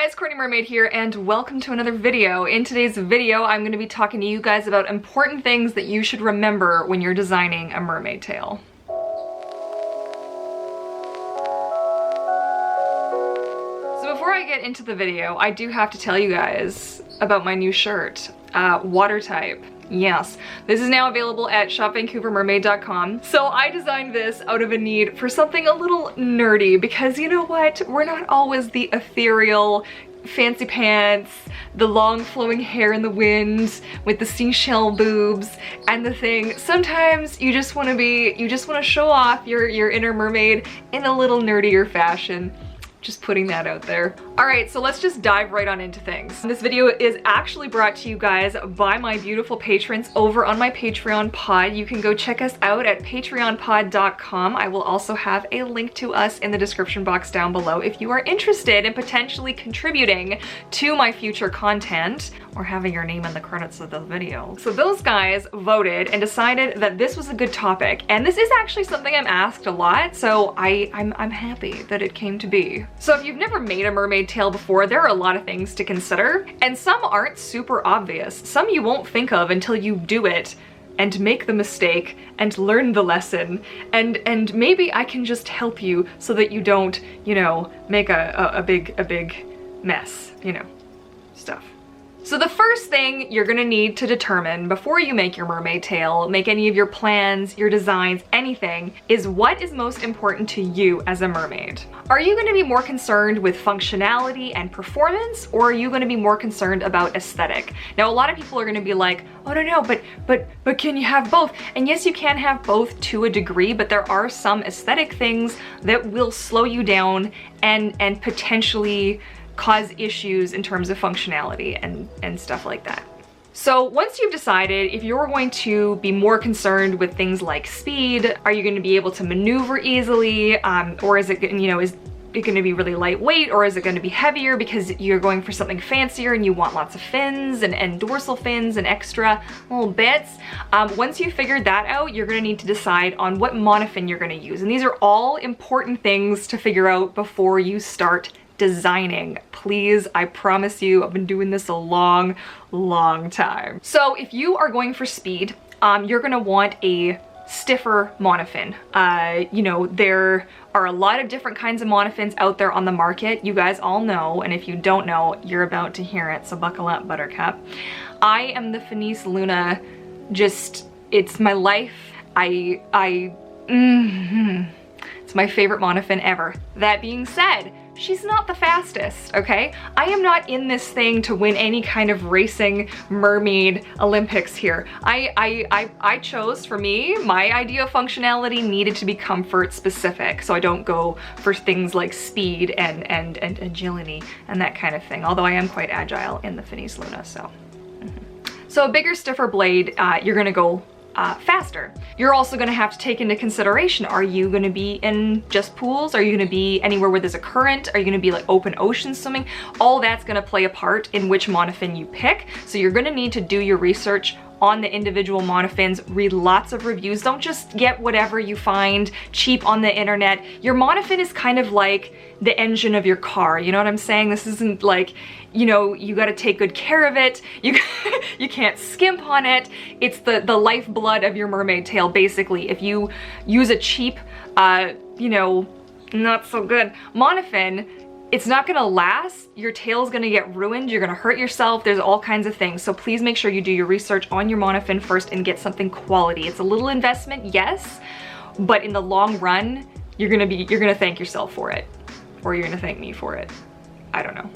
guys, Courtney Mermaid here, and welcome to another video. In today's video, I'm going to be talking to you guys about important things that you should remember when you're designing a mermaid tail. So before I get into the video, I do have to tell you guys about my new shirt, watertype. Yes, this is now available at shopvancouvermermaid.com. So I designed this out of a need for something a little nerdy because you know what? We're not always the ethereal, fancy pants, the long flowing hair in the wind with the seashell boobs and the thing. Sometimes you just want to show off your inner mermaid in a little nerdier fashion. Just putting that out there. All right, so let's just dive right on into things. This video is actually brought to you guys by my beautiful patrons over on my Patreon pod. You can go check us out at patreonpod.com. I will also have a link to us in the description box down below if you are interested in potentially contributing to my future content or having your name in the credits of the video. So those guys voted and decided that this was a good topic, and this is actually something I'm asked a lot, so I'm happy that it came to be. So if you've never made a mermaid tail before, there are a lot of things to consider, and some aren't super obvious. Some you won't think of until you do it and make the mistake and learn the lesson, and maybe I can just help you so that you don't, you know, make a big mess, you know, stuff. So the first thing you're gonna need to determine before you make your mermaid tail, make any of your plans, your designs, anything, is what is most important to you as a mermaid. Are you gonna be more concerned with functionality and performance, or are you gonna be more concerned about aesthetic? Now, a lot of people are gonna be like, oh no, but can you have both? And yes, you can have both to a degree, but there are some aesthetic things that will slow you down and potentially cause issues in terms of functionality and stuff like that. So once you've decided if you're going to be more concerned with things like speed, are you going to be able to maneuver easily, or is it, you know, is it going to be really lightweight, or is it going to be heavier because you're going for something fancier and you want lots of fins and dorsal fins and extra little bits? Once you've figured that out, you're going to need to decide on what monofin you're going to use, and these are all important things to figure out before you start designing. Please, I promise you, I've been doing this a long time. So if you are going for speed, you're gonna want a stiffer monofin. You know, there are a lot of different kinds of monofins out there on the market. You guys all know, and if you don't know, you're about to hear it, so buckle up, Buttercup. I am the Finis Luna. Just, it's my life. It's my favorite monofin ever. That being said, she's not the fastest, okay? I am not in this thing to win any kind of racing mermaid Olympics here. I chose, for me, my idea of functionality needed to be comfort specific, so I don't go for things like speed and agility and that kind of thing, although I am quite agile in the Finis Luna, so. So a bigger, stiffer blade, you're gonna go faster. You're also gonna have to take into consideration, are you gonna be in just pools? Are you gonna be anywhere where there's a current? Are you gonna be like open ocean swimming? All that's gonna play a part in which monofin you pick. So you're gonna need to do your research on the individual monofins, read lots of reviews. Don't just get whatever you find cheap on the internet. Your monofin is kind of like the engine of your car, you know what I'm saying? This isn't like, you know, you gotta take good care of it. You can't skimp on it. It's the lifeblood of your mermaid tail, basically. If you use a cheap, you know, not so good monofin, it's not gonna last, your tail's gonna get ruined, you're gonna hurt yourself, there's all kinds of things. So please make sure you do your research on your monofin first and get something quality. It's a little investment, yes, but in the long run, you're gonna thank yourself for it. Or you're gonna thank me for it. I don't know.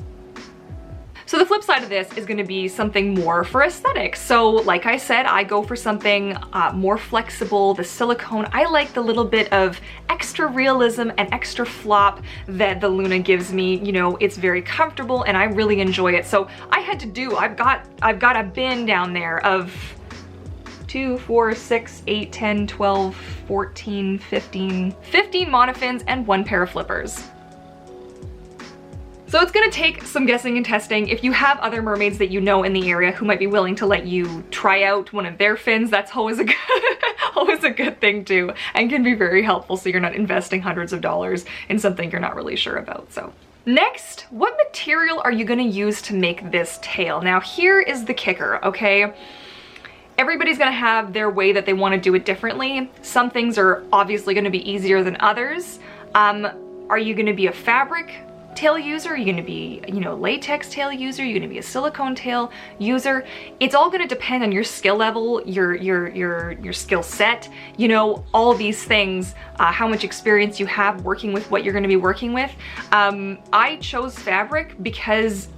So the flip side of this is gonna be something more for aesthetics. So like I said, I go for something more flexible, the silicone. I like the little bit of extra realism and extra flop that the Luna gives me. You know, it's very comfortable and I really enjoy it. So I had to do, I've got a bin down there of 2, 4, 6, 8, 10, 12, 14, 15 monofins and 1 pair of flippers. So it's gonna take some guessing and testing. If you have other mermaids that you know in the area who might be willing to let you try out one of their fins, that's always a good thing too, and can be very helpful so you're not investing hundreds of dollars in something you're not really sure about, so. Next, what material are you gonna use to make this tail? Now here is the kicker, okay? Everybody's gonna have their way that they wanna do it differently. Some things are obviously gonna be easier than others. Are you gonna be a fabric tail user? Are you gonna be, you know, latex tail user? Are you gonna be a silicone tail user? It's all gonna depend on your skill level, your skill set, you know, all these things, how much experience you have working with what you're gonna be working with. I chose fabric because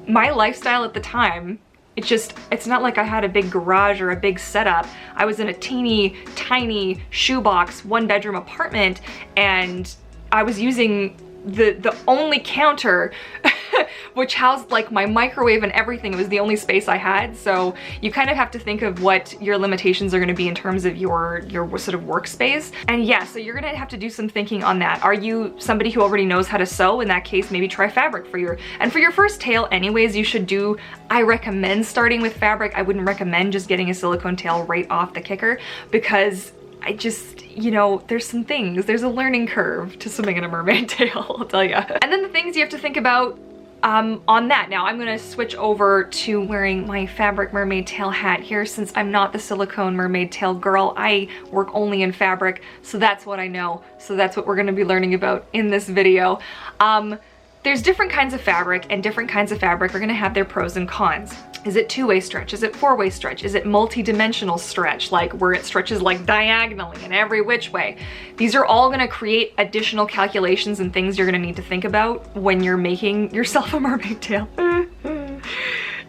my lifestyle at the time, it's not like I had a big garage or a big setup. I was in a teeny tiny shoebox, 1-bedroom apartment, and I was using the only counter which housed like my microwave and everything. It was the only space I had. So you kind of have to think of what your limitations are going to be in terms of your sort of workspace. And yeah, so you're going to have to do some thinking on that. Are you somebody who already knows how to sew? In that case, maybe try fabric for your first tail anyways. You should do, I recommend starting with fabric. I wouldn't recommend just getting a silicone tail right off the kicker, because I just, you know, there's a learning curve to swimming in a mermaid tail, I'll tell you. And then the things you have to think about on that. Now I'm gonna switch over to wearing my fabric mermaid tail hat here, since I'm not the silicone mermaid tail girl. I work only in fabric, so that's what I know. So that's what we're gonna be learning about in this video. There's different kinds of fabric, and different kinds of fabric are gonna have their pros and cons. Is it 2-way stretch? Is it 4-way stretch? Is it multi-dimensional stretch, like where it stretches like diagonally in every which way? These are all gonna create additional calculations and things you're gonna need to think about when you're making yourself a mermaid tail.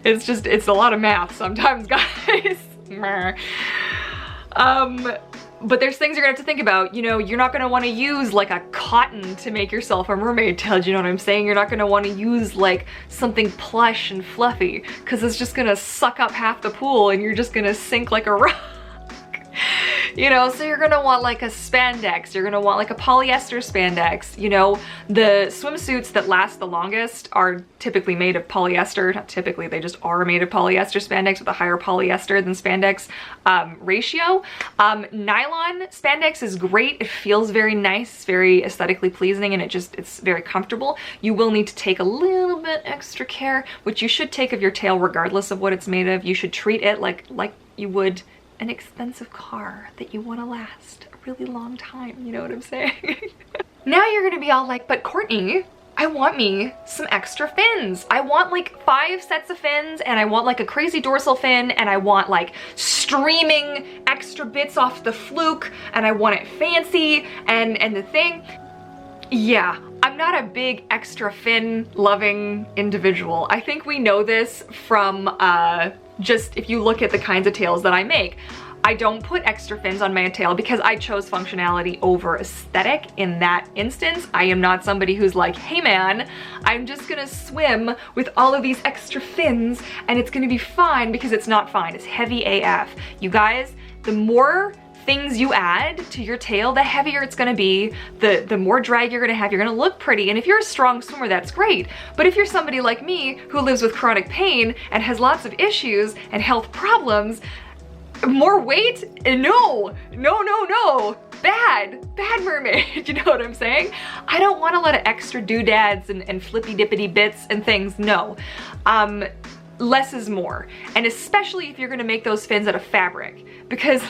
It's a lot of math sometimes, guys. But there's things you're gonna have to think about. You know, you're not gonna wanna use like a cotton to make yourself a mermaid tail, do you know what I'm saying? You're not gonna wanna use like something plush and fluffy, because it's just gonna suck up half the pool and you're just gonna sink like a rock. You know, so you're gonna want like a spandex, you're gonna want like a polyester spandex. You know, the swimsuits that last the longest are typically made of polyester. Not typically, they just are made of polyester spandex with a higher polyester than spandex ratio. Nylon spandex is great. It feels very nice, it's very aesthetically pleasing, and it's very comfortable. You will need to take a little bit extra care, which you should take of your tail regardless of what it's made of. You should treat it like you would an expensive car that you want to last a really long time, you know what I'm saying? Now you're gonna be all like, but Courtney, I want me some extra fins. I want like 5 sets of fins, and I want like a crazy dorsal fin, and I want like streaming extra bits off the fluke, and I want it fancy and the thing. Yeah, I'm not a big extra fin loving individual. I think we know this from just if you look at the kinds of tails that I make. I don't put extra fins on my tail because I chose functionality over aesthetic in that instance. I am not somebody who's like, hey man, I'm just gonna swim with all of these extra fins and it's gonna be fine, because it's not fine. It's heavy AF. You guys, the more things you add to your tail, the heavier it's gonna be, the more drag you're gonna have. You're gonna look pretty, and if you're a strong swimmer, that's great. But if you're somebody like me who lives with chronic pain and has lots of issues and health problems, more weight? No, bad mermaid, you know what I'm saying? I don't want a lot of extra doodads and flippy dippity bits and things, no. Less is more, and especially if you're gonna make those fins out of fabric, because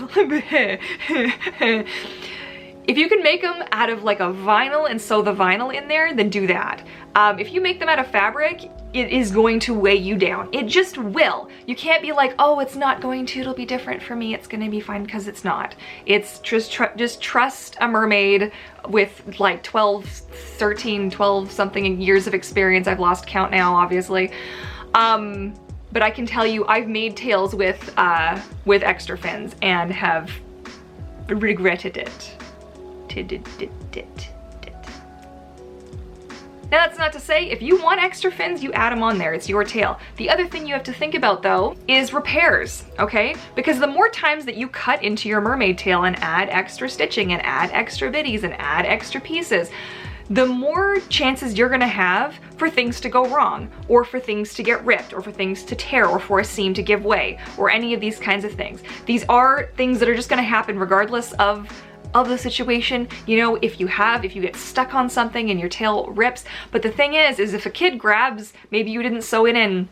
if you can make them out of like a vinyl and sew the vinyl in there, then do that. If you make them out of fabric, it is going to weigh you down. It just will. You can't be like, oh, it's not going to, it'll be different for me, it's gonna be fine, because it's not. It's just trust a mermaid with like 12 something years of experience. I've lost count now, obviously. But I can tell you, I've made tails with extra fins and have regretted it. Now that's not to say if you want extra fins, you add them on there, it's your tail. The other thing you have to think about though is repairs, okay? Because the more times that you cut into your mermaid tail and add extra stitching and add extra biddies and add extra pieces, the more chances you're gonna have for things to go wrong, or for things to get ripped, or for things to tear, or for a seam to give way, or any of these kinds of things. These are things that are just gonna happen regardless of of the situation, you know, if you get stuck on something and your tail rips. But the thing is if a kid grabs, maybe you didn't sew it in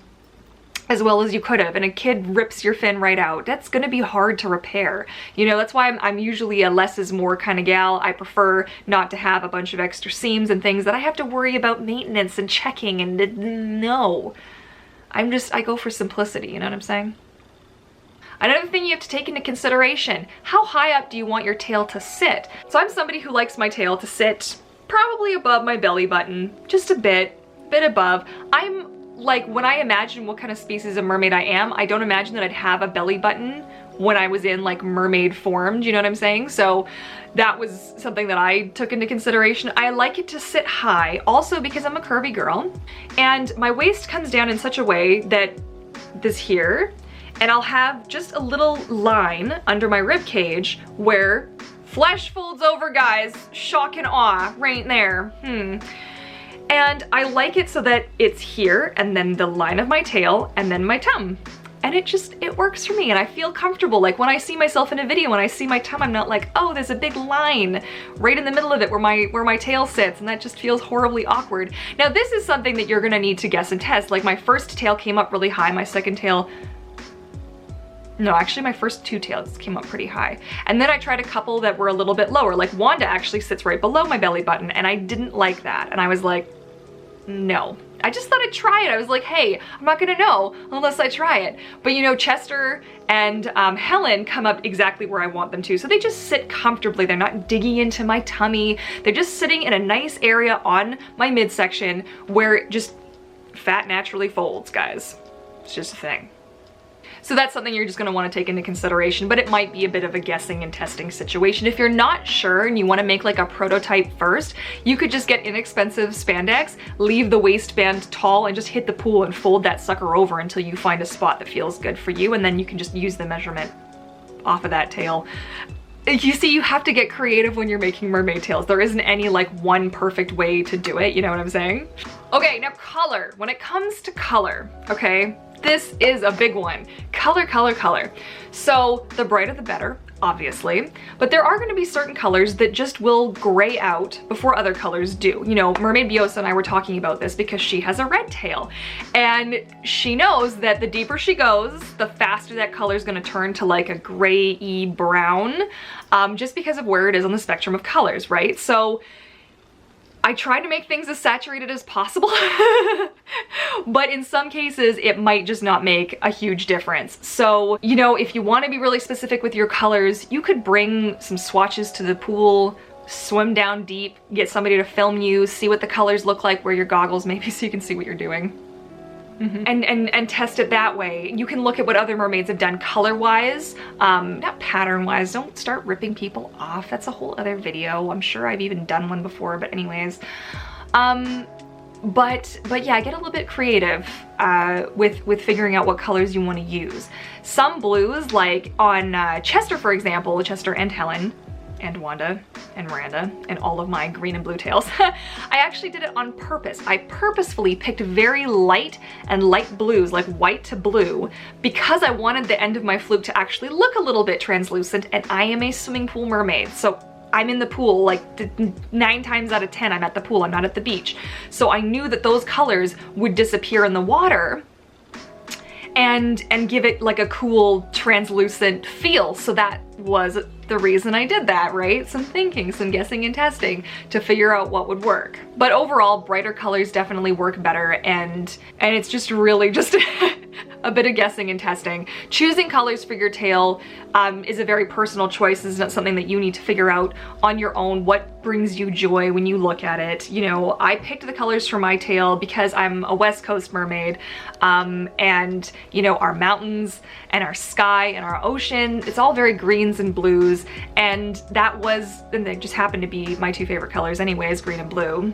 as well as you could have, and a kid rips your fin right out, that's gonna be hard to repair. You know, that's why I'm usually a less is more kind of gal. I prefer not to have a bunch of extra seams and things that I have to worry about maintenance and checking, and no. I go for simplicity, you know what I'm saying? Another thing you have to take into consideration, how high up do you want your tail to sit? So I'm somebody who likes my tail to sit probably above my belly button, just a bit above. Like, when I imagine what kind of species of mermaid I am, I don't imagine that I'd have a belly button when I was in like mermaid form, do you know what I'm saying? So that was something that I took into consideration. I like it to sit high, also because I'm a curvy girl, and my waist comes down in such a way that this here, and I'll have just a little line under my rib cage where flesh folds over, guys. Shock and awe right there. And I like it so that it's here, and then the line of my tail, and then my tum. And it works for me, and I feel comfortable. Like, when I see myself in a video, when I see my tum, I'm not like, oh, there's a big line right in the middle of it where my tail sits, and that just feels horribly awkward. Now, this is something that you're gonna need to guess and test. Like, my first tail came up really high, my second tail, no, actually my first two tails came up pretty high. And then I tried a couple that were a little bit lower. Like, Wanda actually sits right below my belly button, and I didn't like that. And I was like, no. I just thought I'd try it. I was like, hey, I'm not gonna know unless I try it. But you know, Chester and Helen come up exactly where I want them to. So they just sit comfortably. They're not digging into my tummy. They're just sitting in a nice area on my midsection where just fat naturally folds, guys. It's just a thing. So that's something you're just gonna wanna take into consideration, but it might be a bit of a guessing and testing situation. If you're not sure and you wanna make like a prototype first, you could just get inexpensive spandex, leave the waistband tall, and just hit the pool and fold that sucker over until you find a spot that feels good for you, and then you can just use the measurement off of that tail. You see, you have to get creative when you're making mermaid tails. There isn't any like one perfect way to do it, you know what I'm saying? Okay, now color. When it comes to color, okay? This is a big one. Color, color, color. So the brighter the better, obviously, but there are gonna be certain colors that just will gray out before other colors do. You know, Mermaid Biosa and I were talking about this because she has a red tail, and she knows that the deeper she goes, the faster that color is gonna turn to like a gray-y brown, just because of where it is on the spectrum of colors, right? So I try to make things as saturated as possible, but in some cases it might just not make a huge difference. So, you know, if you want to be really specific with your colors, you could bring some swatches to the pool, swim down deep, get somebody to film you, see what the colors look like, wear your goggles maybe so you can see what you're doing. And test it that way. You can look at what other mermaids have done color-wise, not pattern-wise. Don't start ripping people off. That's a whole other video. I'm sure I've even done one before, but anyways. But yeah, get a little bit creative with figuring out what colors you want to use. Some blues, like on Chester, for example, Chester and Helen, and Wanda and Miranda and all of my green and blue tails. I actually did it on purpose. I purposefully picked very light and light blues, like white to blue, because I wanted the end of my fluke to actually look a little bit translucent, and I am a swimming pool mermaid. So I'm in the pool like 9 times out of 10, I'm at the pool, I'm not at the beach. So I knew that those colors would disappear in the water and give it like a cool translucent feel. So that was the reason I did that, right? Some thinking, some guessing and testing to figure out what would work. But overall, brighter colors definitely work better, and it's just really just a bit of guessing and testing. Choosing colors for your tail is a very personal choice. It's not something that you need to figure out on your own. What brings you joy when you look at it? You know, I picked the colors for my tail because I'm a West Coast mermaid, and you know, our mountains and our sky and our ocean, it's all very greens and blues, and they just happened to be my 2 favorite colors anyways, green and blue.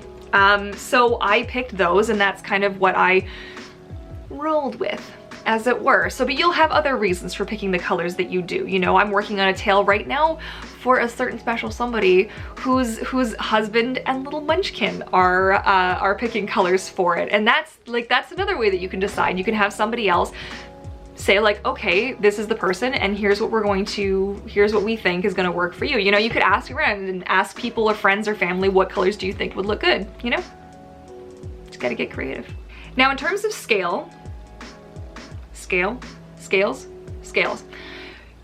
So I picked those, and that's kind of what I rolled with, as it were. So, but you'll have other reasons for picking the colors that you do. You know, I'm working on a tail right now for a certain special somebody whose husband and little munchkin are picking colors for it. And that's another way that you can decide. You can have somebody else say like, okay, this is the person and here's what we think is gonna work for you. You know, you could ask around and ask people or friends or family, what colors do you think would look good, you know? Just gotta get creative. Now in terms of scales,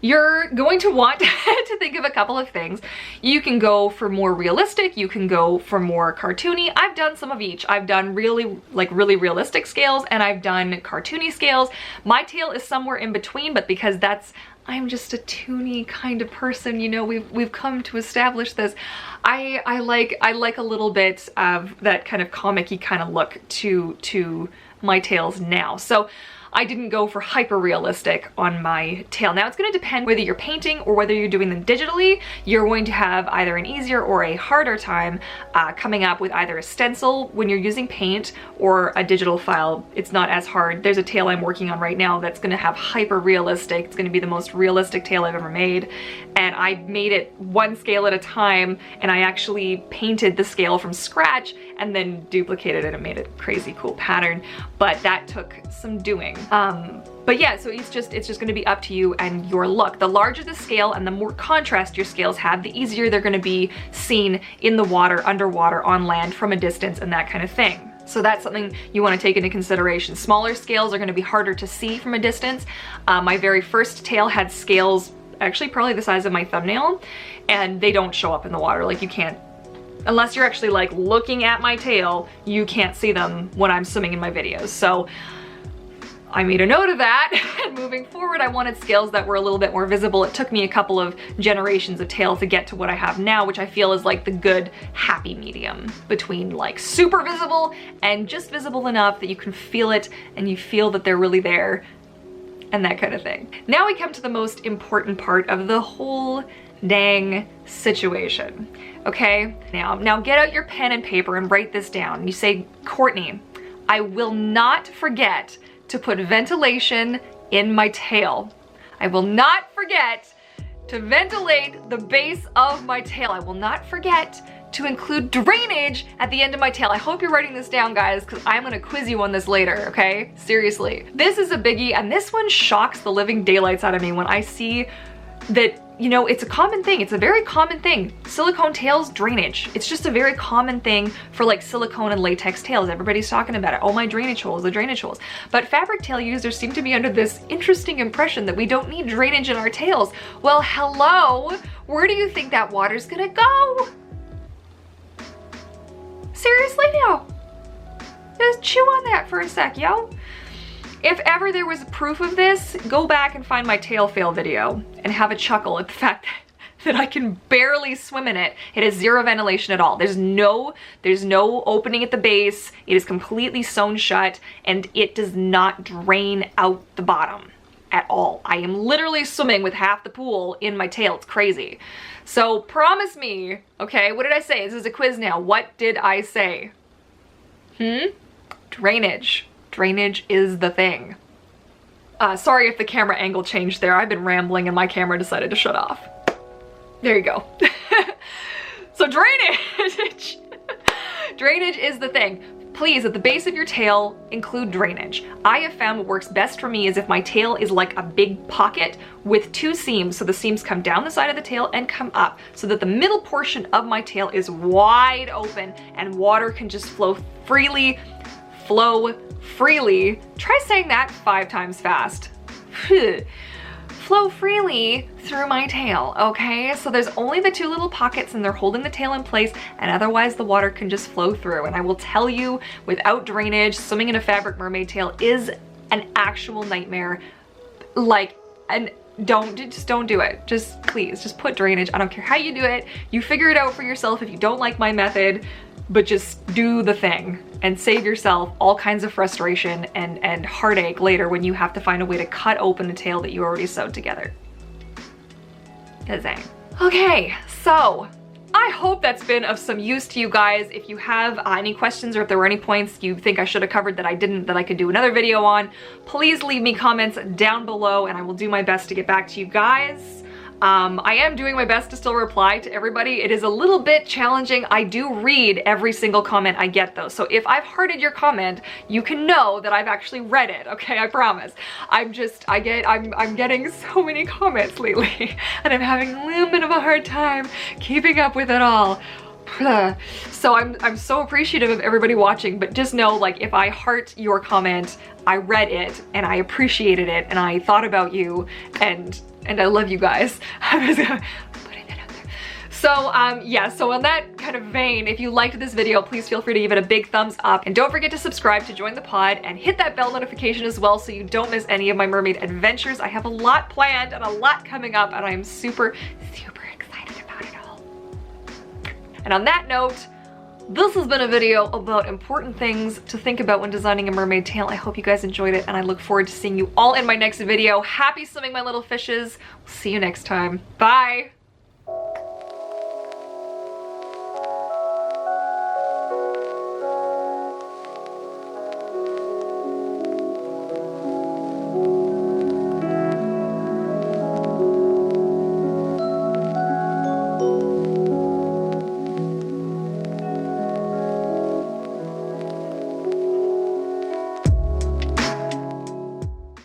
you're going to want to think of a couple of things. You can go for more realistic, you can go for more cartoony. I've done some of each. I've done really realistic scales and I've done cartoony scales. My tail is somewhere in between, but because I'm just a toony kind of person, you know, we've come to establish this. I like a little bit of that kind of comic-y kind of look to my tails now. So I didn't go for hyper realistic on my tail. Now it's going to depend whether you're painting or whether you're doing them digitally. You're going to have either an easier or a harder time coming up with either a stencil when you're using paint or a digital file. It's not as hard. There's a tail I'm working on right now that's going to have hyper realistic. It's going to be the most realistic tail I've ever made. And I made it one scale at a time, and I actually painted the scale from scratch and then duplicated it and made a crazy cool pattern. But that took some doing. But yeah, so it's just gonna be up to you and your look. The larger the scale and the more contrast your scales have, the easier they're gonna be seen in the water, underwater, on land, from a distance, and that kind of thing. So that's something you want to take into consideration. Smaller scales are going to be harder to see from a distance. My very first tail had scales actually probably the size of my thumbnail, and they don't show up in the water. Like, you can't, unless you're actually like looking at my tail, you can't see them when I'm swimming in my videos. So I made a note of that, and moving forward I wanted scales that were a little bit more visible. It took me a couple of generations of tail to get to what I have now, which I feel is like the good happy medium between like super visible and just visible enough that you can feel it and you feel that they're really there and that kind of thing. Now we come to the most important part of the whole dang situation, okay? Now get out your pen and paper and write this down. You say, Courtney, I will not forget to put ventilation in my tail. I will not forget to ventilate the base of my tail. I will not forget to include drainage at the end of my tail. I hope you're writing this down, guys, because I'm gonna quiz you on this later, okay? Seriously. This is a biggie, and this one shocks the living daylights out of me when I see that, you know, it's a common thing. It's a very common thing. Silicone tails, drainage. It's just a very common thing for like silicone and latex tails. Everybody's talking about it. Oh, my drainage holes, the drainage holes. But fabric tail users seem to be under this interesting impression that we don't need drainage in our tails. Well, hello, where do you think that water's gonna go? Seriously now? Just chew on that for a sec, yo. If ever there was proof of this, go back and find my tail fail video and have a chuckle at the fact that I can barely swim in it. It has zero ventilation at all. There's no opening at the base. It is completely sewn shut, and it does not drain out the bottom at all. I am literally swimming with half the pool in my tail. It's crazy. So promise me, okay, what did I say? This is a quiz now. What did I say? Drainage. Drainage is the thing. Sorry if the camera angle changed there. I've been rambling and my camera decided to shut off. There you go. So drainage. Drainage is the thing. Please, at the base of your tail, include drainage. I have found what works best for me is if my tail is like a big pocket with two seams, so the seams come down the side of the tail and come up, so that the middle portion of my tail is wide open and water can just flow freely. Try saying that 5 times fast. Flow freely through my tail, okay? So there's only the 2 little pockets and they're holding the tail in place, and otherwise the water can just flow through. And I will tell you, without drainage, swimming in a fabric mermaid tail is an actual nightmare. Like, and just don't do it. Just please, just put drainage. I don't care how you do it. You figure it out for yourself if you don't like my method, but just do the thing and save yourself all kinds of frustration and heartache later when you have to find a way to cut open the tail that you already sewed together. Dang. Okay, so I hope that's been of some use to you guys. If you have any questions or if there were any points you think I should have covered that I didn't, that I could do another video on, please leave me comments down below and I will do my best to get back to you guys. I am doing my best to still reply to everybody. It is a little bit challenging. I do read every single comment I get though. So if I've hearted your comment, you can know that I've actually read it, okay? I promise. I'm getting so many comments lately and I'm having a little bit of a hard time keeping up with it all. So I'm so appreciative of everybody watching, but just know, like, if I heart your comment, I read it and I appreciated it and I thought about you and I love you guys. I'm just putting that out there. So yeah, so in that kind of vein, if you liked this video, please feel free to give it a big thumbs up and don't forget to subscribe to join the pod and hit that bell notification as well so you don't miss any of my mermaid adventures. I have a lot planned and a lot coming up and I'm super excited about it all. And on that note, this has been a video about important things to think about when designing a mermaid tail. I hope you guys enjoyed it and I look forward to seeing you all in my next video. Happy swimming, my little fishes. We'll see you next time. Bye.